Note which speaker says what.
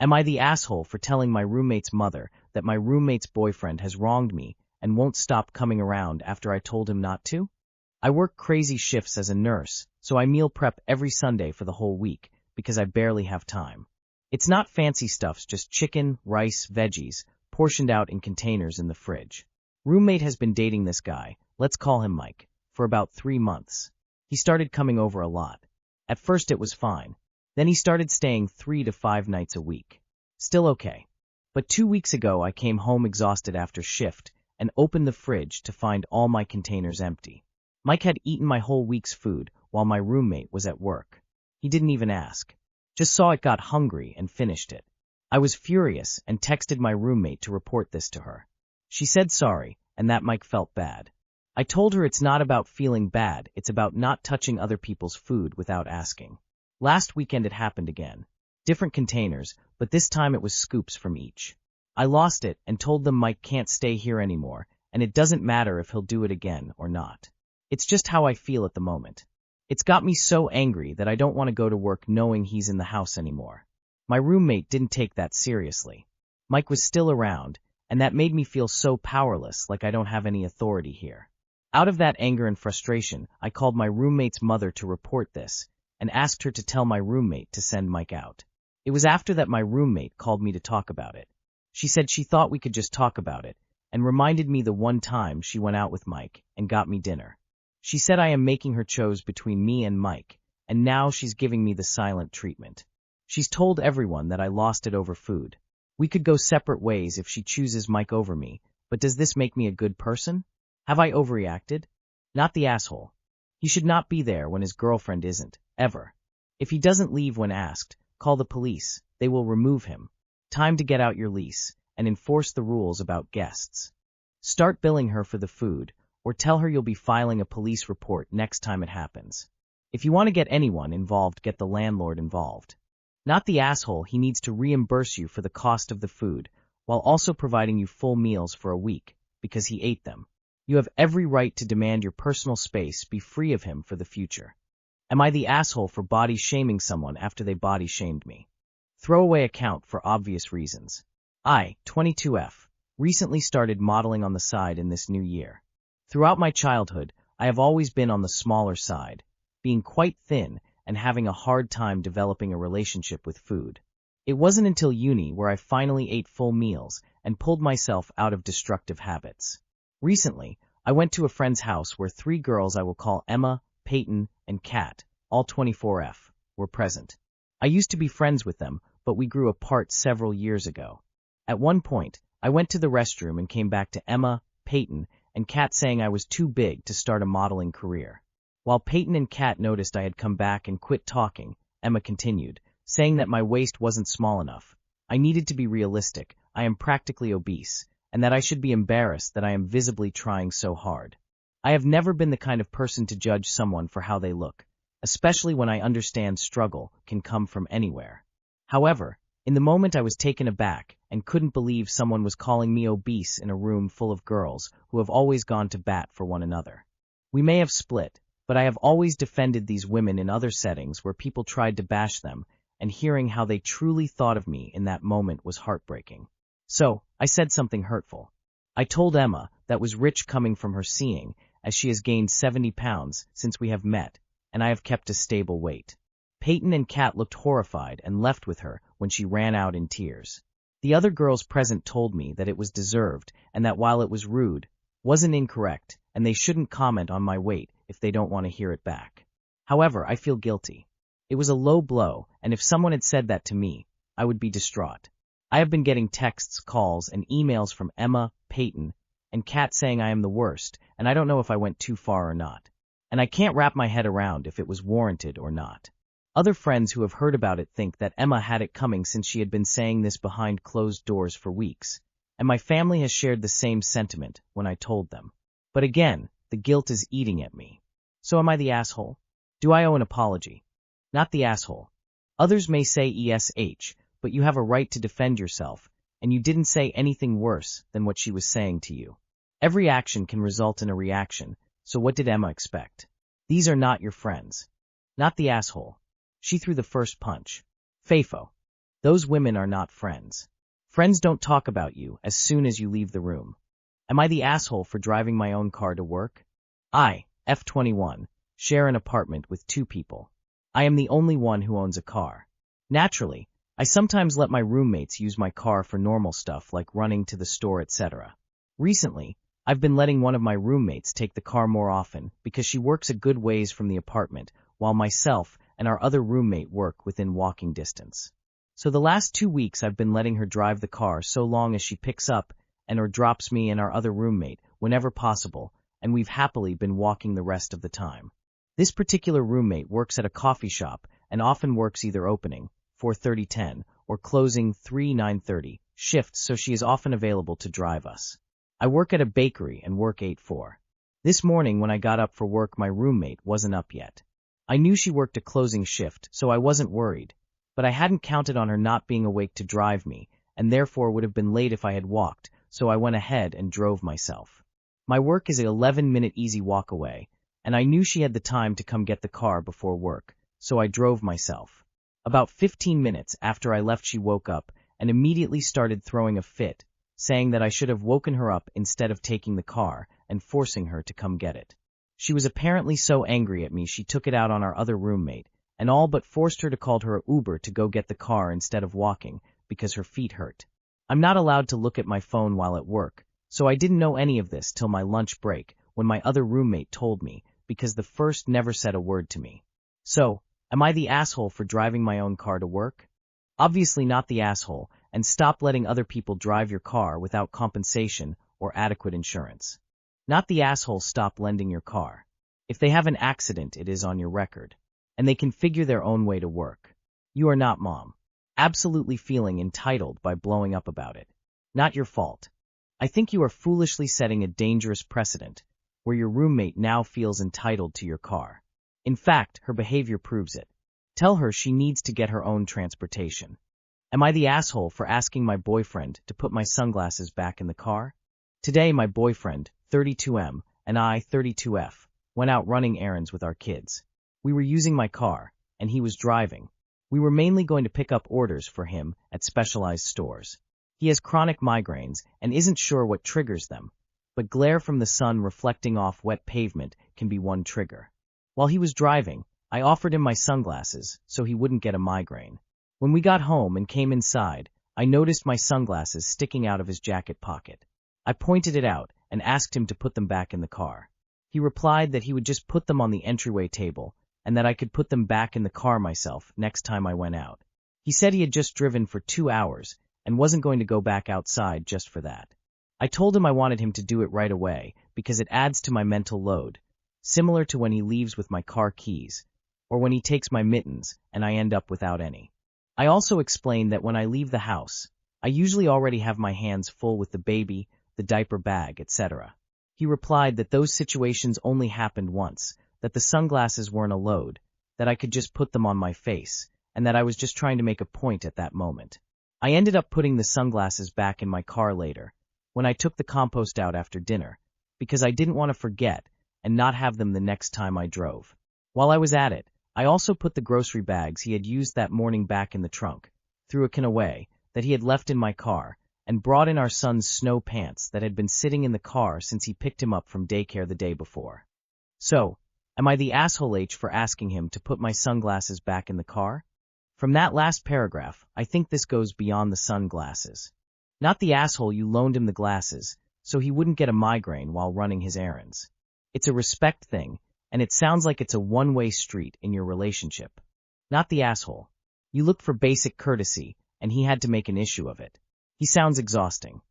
Speaker 1: Am I the asshole for telling my roommate's mother that my roommate's boyfriend has wronged me and won't stop coming around after I told him not to? I work crazy shifts as a nurse, so I meal prep every Sunday for the whole week because I barely have time. It's not fancy stuffs, just chicken, rice, veggies, portioned out in containers in the fridge. Roommate has been dating this guy, let's call him Mike, for about 3 months. He started coming over a lot. At first it was fine. Then he started staying 3 to 5 nights a week. Still okay. But 2 weeks ago I came home exhausted after shift and opened the fridge to find all my containers empty. Mike had eaten my whole week's food while my roommate was at work. He didn't even ask. Just saw it, got hungry, and finished it. I was furious and texted my roommate to report this to her. She said sorry, and that Mike felt bad. I told her it's not about feeling bad, it's about not touching other people's food without asking. Last weekend it happened again. Different containers, but this time it was scoops from each. I lost it and told them Mike can't stay here anymore, and it doesn't matter if he'll do it again or not. It's just how I feel at the moment. It's got me so angry that I don't want to go to work knowing he's in the house anymore. My roommate didn't take that seriously. Mike was still around, and that made me feel so powerless, like I don't have any authority here. Out of that anger and frustration, I called my roommate's mother to report this, and asked her to tell my roommate to send Mike out. It was after that my roommate called me to talk about it. She said she thought we could just talk about it, and reminded me the one time she went out with Mike and got me dinner. She said I am making her choose between me and Mike, and now she's giving me the silent treatment. She's told everyone that I lost it over food. We could go separate ways if she chooses Mike over me, but does this make me a good person? Have I overreacted? Not the asshole. He should not be there when his girlfriend isn't, ever. If he doesn't leave when asked, call the police. They will remove him. Time to get out your lease and enforce the rules about guests. Start billing her for the food, or tell her you'll be filing a police report next time it happens. If you want to get anyone involved, get the landlord involved. Not the asshole. He needs to reimburse you for the cost of the food, while also providing you full meals for a week, because he ate them. You have every right to demand your personal space be free of him for the future. Am I the asshole for body shaming someone after they body shamed me? Throwaway account for obvious reasons. I, 22F, recently started modeling on the side in this new year. Throughout my childhood, I have always been on the smaller side, being quite thin and having a hard time developing a relationship with food. It wasn't until uni where I finally ate full meals and pulled myself out of destructive habits. Recently, I went to a friend's house where 3 girls I will call Emma, Peyton, and Kat, all 24F, were present. I used to be friends with them, but we grew apart several years ago. At one point, I went to the restroom and came back to Emma, Peyton, and Kat saying I was too big to start a modeling career. While Peyton and Kat noticed I had come back and quit talking, Emma continued, saying that my waist wasn't small enough. I needed to be realistic, I am practically obese, and that I should be embarrassed that I am visibly trying so hard. I have never been the kind of person to judge someone for how they look, especially when I understand struggle can come from anywhere. However, in the moment I was taken aback and couldn't believe someone was calling me obese in a room full of girls who have always gone to bat for one another. We may have split, but I have always defended these women in other settings where people tried to bash them, and hearing how they truly thought of me in that moment was heartbreaking. So, I said something hurtful. I told Emma that was rich coming from her seeing, as she has gained 70 pounds since we have met, and I have kept a stable weight. Peyton and Kat looked horrified and left with her when she ran out in tears. The other girls present told me that it was deserved and that while it was rude, wasn't incorrect, and they shouldn't comment on my weight if they don't want to hear it back. However, I feel guilty. It was a low blow, and if someone had said that to me, I would be distraught. I have been getting texts, calls, and emails from Emma, Peyton, and Kat saying I am the worst, and I don't know if I went too far or not. And I can't wrap my head around if it was warranted or not. Other friends who have heard about it think that Emma had it coming since she had been saying this behind closed doors for weeks, and my family has shared the same sentiment when I told them. But again, the guilt is eating at me. So am I the asshole? Do I owe an apology? Not the asshole. Others may say ESH, but you have a right to defend yourself, and you didn't say anything worse than what she was saying to you. Every action can result in a reaction, so what did Emma expect? These are not your friends. Not the asshole. She threw the first punch. FAFO. Those women are not friends. Friends don't talk about you as soon as you leave the room. Am I the asshole for driving my own car to work? I, F21, share an apartment with 2 people. I am the only one who owns a car. Naturally, I sometimes let my roommates use my car for normal stuff like running to the store, etc. Recently, I've been letting one of my roommates take the car more often because she works a good ways from the apartment, while myself and our other roommate work within walking distance. So the last 2 weeks I've been letting her drive the car so long as she picks up and or drops me and our other roommate whenever possible, and we've happily been walking the rest of the time. This particular roommate works at a coffee shop and often works either opening 4:30-10 or closing 3-9:30 shifts, so she is often available to drive us. I work at a bakery and work 8-4. This morning when I got up for work, my roommate wasn't up yet. I knew she worked a closing shift, so I wasn't worried, but I hadn't counted on her not being awake to drive me, and therefore would have been late if I had walked, so I went ahead and drove myself. My work is an 11-minute easy walk away, and I knew she had the time to come get the car before work, so I drove myself. About 15 minutes after I left, she woke up and immediately started throwing a fit, saying that I should have woken her up instead of taking the car and forcing her to come get it. She was apparently so angry at me she took it out on our other roommate, and all but forced her to call her Uber to go get the car instead of walking, because her feet hurt. I'm not allowed to look at my phone while at work, so I didn't know any of this till my lunch break when my other roommate told me, because the first never said a word to me. So, am I the asshole for driving my own car to work? Obviously not the asshole, and stop letting other people drive your car without compensation or adequate insurance. Not the asshole, stop lending your car. If they have an accident, it is on your record, and they can figure their own way to work. You are not mom. Absolutely feeling entitled by blowing up about it. Not your fault. I think you are foolishly setting a dangerous precedent, where your roommate now feels entitled to your car. In fact, her behavior proves it. Tell her she needs to get her own transportation. Am I the asshole for asking my boyfriend to put my sunglasses back in the car? Today my boyfriend, 32M, and I, 32F, went out running errands with our kids. We were using my car, and he was driving. We were mainly going to pick up orders for him at specialized stores. He has chronic migraines and isn't sure what triggers them, but glare from the sun reflecting off wet pavement can be one trigger. While he was driving, I offered him my sunglasses so he wouldn't get a migraine. When we got home and came inside, I noticed my sunglasses sticking out of his jacket pocket. I pointed it out and asked him to put them back in the car. He replied that he would just put them on the entryway table and that I could put them back in the car myself next time I went out. He said he had just driven for 2 hours and wasn't going to go back outside just for that. I told him I wanted him to do it right away because it adds to my mental load, similar to when he leaves with my car keys, or when he takes my mittens and I end up without any. I also explained that when I leave the house, I usually already have my hands full with the baby, the diaper bag, etc. He replied that those situations only happened once, that the sunglasses weren't a load, that I could just put them on my face, and that I was just trying to make a point at that moment. I ended up putting the sunglasses back in my car later, when I took the compost out after dinner, because I didn't want to forget and not have them the next time I drove. While I was at it, I also put the grocery bags he had used that morning back in the trunk, threw a can away that he had left in my car, and brought in our son's snow pants that had been sitting in the car since he picked him up from daycare the day before. So, am I the asshole H for asking him to put my sunglasses back in the car? From that last paragraph, I think this goes beyond the sunglasses. Not the asshole you loaned him the glasses, so he wouldn't get a migraine while running his errands. It's a respect thing, and it sounds like it's a one-way street in your relationship. Not the asshole. You looked for basic courtesy, and he had to make an issue of it. He sounds exhausting.